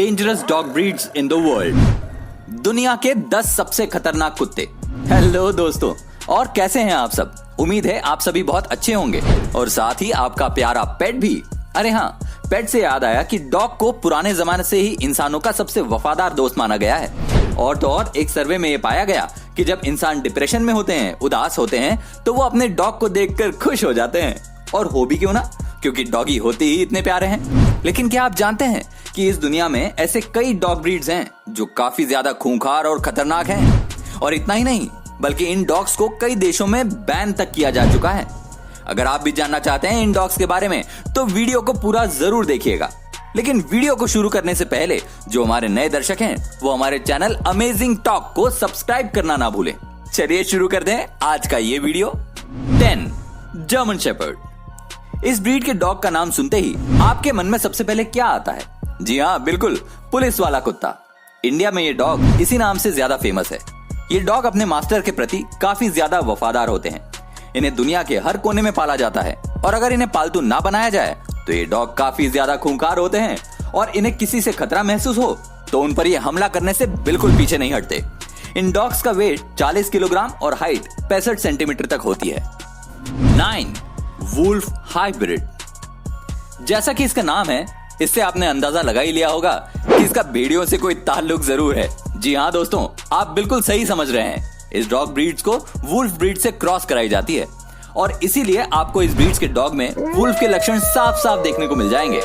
Dangerous dog breeds in the world. दुनिया के 10 सबसे खतरनाक कुत्ते। हेलो दोस्तों, और कैसे हैं आप सब? उम्मीद है आप सभी बहुत अच्छे होंगे और साथ ही आपका प्यारा पेट भी। अरे हाँ, पेट से याद आया कि डॉग को पुराने जमाने से ही इंसानों का सबसे वफादार दोस्त माना गया है। और तो और एक सर्वे में ये पाया गया कि जब इंसान डिप्रेशन में होते हैं, उदास होते हैं, तो वो अपने डॉग को देखकर खुश हो जाते हैं। और हो भी क्यों ना, क्योंकि डॉगी होते ही इतने प्यारे हैं। लेकिन क्या आप जानते हैं कि इस दुनिया में ऐसे कई डॉग ब्रीड्स हैं जो काफी ज्यादा खूंखार और खतरनाक हैं। और इतना ही नहीं, बल्कि इन डॉग्स को कई देशों में बैन तक किया जा चुका है। अगर आप भी जानना चाहते हैं इन डॉग्स के बारे में तो वीडियो को पूरा जरूर देखिएगा। लेकिन वीडियो को शुरू करने से पहले जो हमारे नए दर्शक हैं वो हमारे चैनल अमेजिंग टॉक को सब्सक्राइब करना ना भूलें। चलिए शुरू करते हैं आज का ये वीडियो। 10 German shepherd. इस ब्रीड के डॉग का नाम सुनते ही आपके मन में सबसे पहले क्या आता है? जी हाँ, बिल्कुल, पुलिस वाला कुत्ता। इंडिया में ये डॉग इसी नाम से ज्यादा फेमस है। ये डॉग अपने मास्टर के प्रति काफी ज्यादा वफादार होते हैं। इन्हें दुनिया के हर कोने में पाला जाता है और अगर इन्हें पालतू ना बनाया जाए तो ये डॉग काफी ज्यादा खूंखार होते हैं और इन्हें किसी से खतरा महसूस हो तो उन पर ये हमला करने से बिल्कुल पीछे नहीं हटते। इन डॉग्स का वेट 40 किलोग्राम और हाइट 65 सेंटीमीटर तक होती है। 9 वुल्फ हाइब्रिड। जैसा कि इसका नाम है, इससे आपने अंदाजा लगा ही लिया होगा कि इसका भेड़ियों से कोई ताल्लुक जरूर है। जी हाँ दोस्तों, आप बिल्कुल सही समझ रहे हैं। इस डॉग ब्रीड्स को वुल्फ ब्रीड से क्रॉस कराई जाती है और इसीलिए आपको इस ब्रीड्स के डॉग में वुल्फ के लक्षण साफ साफ देखने को मिल जाएंगे।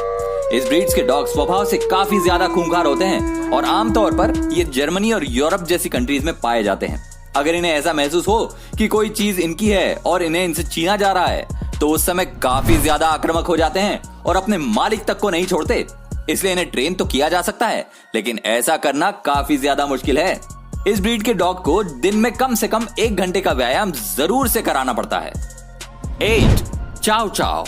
इस ब्रीड्स के डॉग स्वभाव से काफी ज्यादा खूंखार होते हैं और आमतौर पर ये जर्मनी और यूरोप जैसी कंट्रीज में पाए जाते हैं। अगर इन्हें ऐसा महसूस हो कि कोई चीज इनकी है और इन्हें इनसे छीना जा रहा है तो उस समय काफी ज्यादा आक्रामक हो जाते हैं और अपने मालिक तक को नहीं छोड़ते। इसलिए इन्हें ट्रेन तो किया जा सकता है, लेकिन ऐसा करना काफी ज्यादा मुश्किल है। इस ब्रीड के डॉग को दिन में कम से कम 1 घंटे का व्यायाम जरूर से कराना पड़ता है। 8 चाव चाव।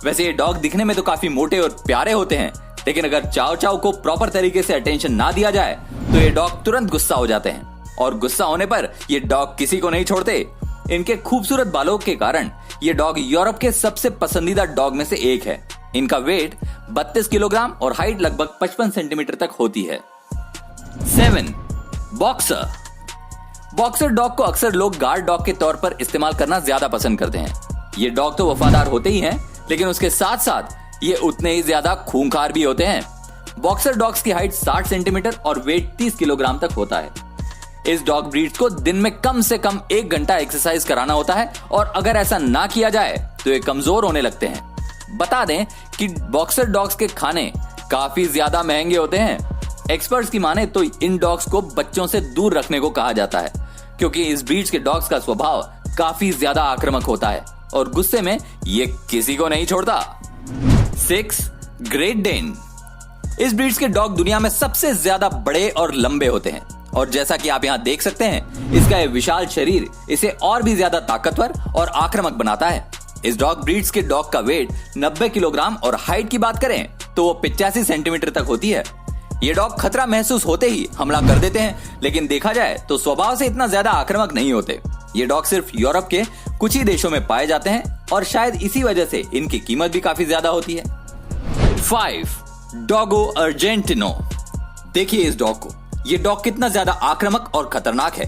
वैसे ये डॉग दिखने में तो काफी मोटे और प्यारे होते हैं, लेकिन अगर चाव चाव को प्रॉपर तरीके से अटेंशन ना दिया जाए तो ये डॉग तुरंत गुस्सा हो जाते हैं और गुस्सा होने पर ये डॉग किसी को नहीं छोड़ते। इनके खूबसूरत बालों के कारण ये डॉग यूरोप के सबसे पसंदीदा डॉग में से एक है। इनका वेट 32 किलोग्राम और हाइट लगभग 55 सेंटीमीटर तक होती है। 7 बॉक्सर। बॉक्सर डॉग को अक्सर लोग गार्ड डॉग के तौर पर इस्तेमाल करना ज्यादा पसंद करते हैं। ये डॉग तो वफादार होते ही हैं, लेकिन उसके साथ साथ ये उतने ही ज्यादा खूंखार भी होते हैं। बॉक्सर डॉग्स की हाइट 60 सेंटीमीटर और वेट 30 किलोग्राम तक होता है। इस डॉग ब्रीड्स को दिन में कम से कम 1 घंटा एक्सरसाइज कराना होता है और अगर ऐसा ना किया जाए तो ये कमजोर होने लगते हैं। बता दें कि बॉक्सर डॉग्स के खाने काफी ज्यादा महंगे होते हैं। एक्सपर्ट्स की माने तो इन डॉग्स को बच्चों से दूर रखने को कहा जाता है, क्योंकि इस ब्रीड्स के डॉग्स का स्वभाव काफी ज्यादा आक्रामक होता है और गुस्से में ये किसी को नहीं छोड़ता। 6 ग्रेट डेन। इस ब्रीड्स के डॉग दुनिया में सबसे ज्यादा बड़े और लंबे होते हैं और जैसा कि आप यहाँ देख सकते हैं, इसका ये विशाल शरीर इसे और भी ज्यादा ताकतवर और आक्रामक बनाता है। इस डॉग ब्रीड्स के डॉग का वेट 90 किलोग्राम और हाइट की बात करें तो वो 85 सेंटीमीटर तक होती है। ये डॉग खतरा महसूस होते ही हमला कर देते हैं, लेकिन देखा जाए तो स्वभाव से इतना ज्यादा आक्रामक नहीं होते। ये डॉग सिर्फ यूरोप के कुछ ही देशों में पाए जाते हैं और शायद इसी वजह से इनकी कीमत भी काफी ज्यादा होती है। 5 डॉगो अर्जेंटिनो। देखिए इस डॉग को, ये डॉग कितना ज्यादा आक्रामक और खतरनाक है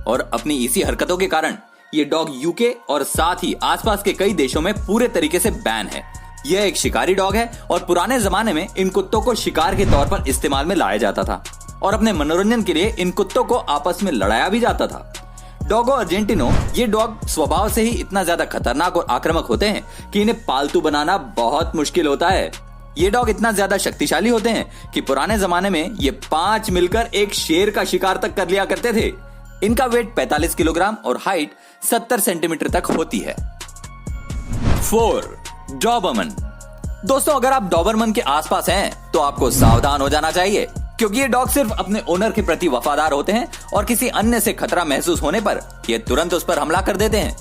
और अपनी इसी हरकतों के कारण ये डॉग यूके और साथ ही आसपास के कई देशों में पूरे तरीके से बैन है। यह एक शिकारी डॉग है और पुराने जमाने में इन कुत्तों को शिकार के तौर पर इस्तेमाल में लाया जाता था और अपने मनोरंजन के लिए इन कुत्तों को आपस में लड़ाया भी जाता था। डॉगो अर्जेंटिनो ये डॉग स्वभाव से ही इतना ज्यादा खतरनाक और आक्रामक होते हैं कि इन्हें पालतू बनाना बहुत मुश्किल होता है। ये डॉग इतना ज्यादा शक्तिशाली होते हैं कि पुराने जमाने में ये 5 मिलकर एक शेर का शिकार तक कर लिया करते थे। इनका वेट 45 किलोग्राम और हाइट 70 सेंटीमीटर तक होती है। 4 डॉबरमन। दोस्तों, अगर आप डॉबरमन के आसपास हैं तो आपको सावधान हो जाना चाहिए, क्योंकि ये डॉग सिर्फ अपने ओनर के प्रति वफादार होते हैं और किसी अन्य से खतरा महसूस होने पर ये तुरंत उस पर हमला कर देते हैं।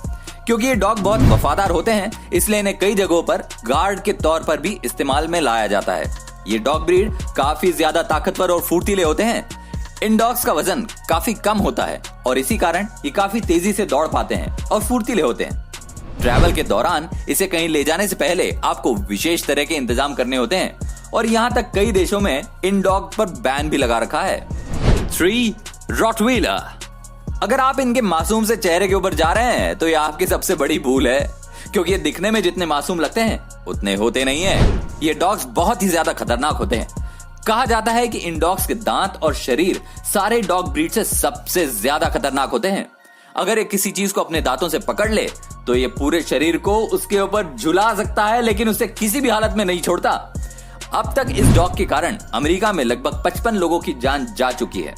क्योंकि ये डॉग बहुत वफादार होते हैं, इसलिए इन्हें कई जगहों पर गार्ड के तौर पर भी इस्तेमाल में लाया जाता है। ये डॉग ब्रीड काफी ज्यादा ताकतवर और फुर्तीले होते हैं। इन डॉग्स का वजन काफी कम होता है और इसी कारण ये काफी तेजी से दौड़ पाते हैं और फुर्तीले होते हैं। ट्रैवल के दौरान इसे कहीं ले जाने से पहले आपको विशेष तरह के इंतजाम करने होते हैं और यहाँ तक कई देशों में इन डॉग पर बैन भी लगा रखा है। 3. रॉटवीलर। अगर आप इनके मासूम से चेहरे के ऊपर जा रहे हैं तो ये आपकी सबसे बड़ी भूल है, क्योंकि ये दिखने में जितने मासूम लगते हैं उतने होते नहीं है। ये डॉग्स बहुत ही ज्यादा खतरनाक होते हैं। कहा जाता है कि इन डॉग्स के दांत और शरीर सारे डॉग ब्रीड से सबसे ज्यादा खतरनाक होते हैं। अगर ये किसी चीज को अपने दांतों से पकड़ ले तो ये पूरे शरीर को उसके ऊपर झुला सकता है, लेकिन उसे किसी भी हालत में नहीं छोड़ता। अब तक इस डॉग के कारण अमेरिका में लगभग 55 लोगों की जान जा चुकी है।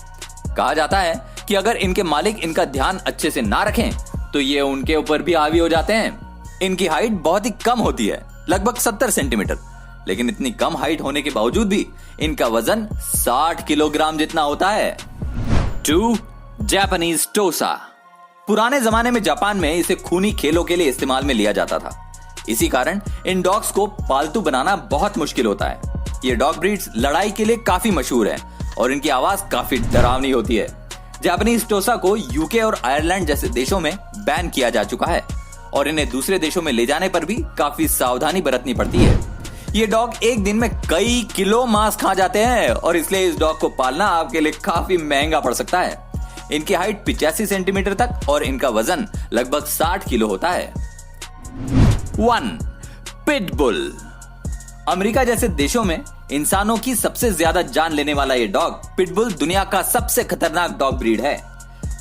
कहा जाता है कि अगर इनके मालिक इनका ध्यान अच्छे से ना रखें तो ये उनके ऊपर भी हावी हो जाते हैं। इनकी हाइट बहुत ही कम होती है, लगभग 70 सेंटीमीटर, लेकिन इतनी कम हाइट होने के बावजूद भी इनका वजन 60 किलोग्राम जितना होता है। 2. जापानीज टोसा। पुराने जमाने में जापान में इसे खूनी खेलों के लिए इस्तेमाल में लिया जाता था। इसी कारण इन डॉग्स को पालतू बनाना बहुत मुश्किल होता है। ये डॉग ब्रीड्स लड़ाई के लिए काफी मशहूर है और इनकी आवाज काफी डरावनी होती है। जापानीज टोसा को यूके और आयरलैंड जैसे देशों में बैन किया जा चुका है और इन्हें दूसरे देशों में ले जाने पर भी काफी सावधानी बरतनी पड़ती है। ये डॉग एक दिन में कई किलो मांस खा जाते हैं और इसलिए इस डॉग को पालना आपके लिए काफी महंगा पड़ सकता है। इनकी हाइट 85 सेंटीमीटर तक और इनका वजन लगभग 60 किलो होता है। 1. पिटबुल। अमेरिका जैसे देशों में इंसानों की सबसे ज्यादा जान लेने वाला ये डॉग पिटबुल दुनिया का सबसे खतरनाक डॉग ब्रीड है।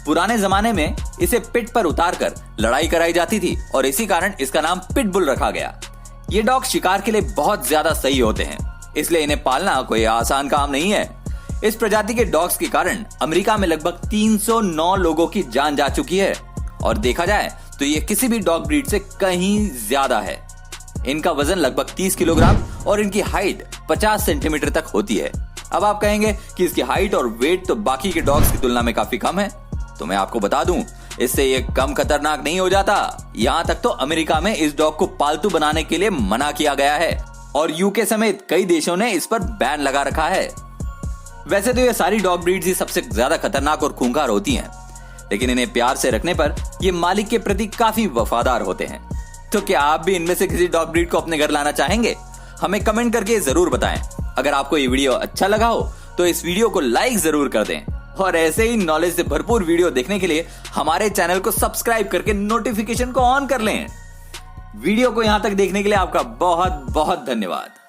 पुराने जमाने में इसे पिट पर उतारकर लड़ाई कराई जाती थी और इसी कारण इसका नाम पिटबुल रखा गया। ये डॉग शिकार के लिए बहुत ज्यादा सही होते हैं, इसलिए इन्हें पालना कोई आसान काम नहीं है। इस प्रजाति के डॉग्स के कारण अमेरिका में लगभग 309 लोगों की जान जा चुकी है और देखा जाए तो ये किसी भी डॉग ब्रीड से कहीं ज्यादा है। इनका वजन लगभग 30 किलोग्राम और इनकी हाइट 50 सेंटीमीटर तक होती है। अब आप कहेंगे कि इसकी हाइट और वेट तो बाकी के डॉग्स की तुलना में काफी कम है, तो मैं आपको बता दूं, इससे ये कम खतरनाक नहीं हो जाता। यहाँ तक तो अमेरिका में इस डॉग को पालतू बनाने के लिए मना किया गया है और यूके समेत कई देशों ने इस पर बैन लगा रखा है। वैसे तो ये सारी डॉग ब्रीड्स ही सबसे ज्यादा खतरनाक और खूंखार होती हैं, लेकिन इन्हें प्यार से रखने पर ये मालिक के प्रति काफी वफादार होते हैं। तो क्या आप भी इनमें से किसी डॉग ब्रीड को अपने घर लाना चाहेंगे? हमें कमेंट करके जरूर बताएं। अगर आपको ये वीडियो अच्छा लगा हो तो इस वीडियो को लाइक जरूर कर दें और ऐसे ही नॉलेज से भरपूर वीडियो देखने के लिए हमारे चैनल को सब्सक्राइब करके नोटिफिकेशन को ऑन कर लें। वीडियो को यहां तक देखने के लिए आपका बहुत बहुत धन्यवाद।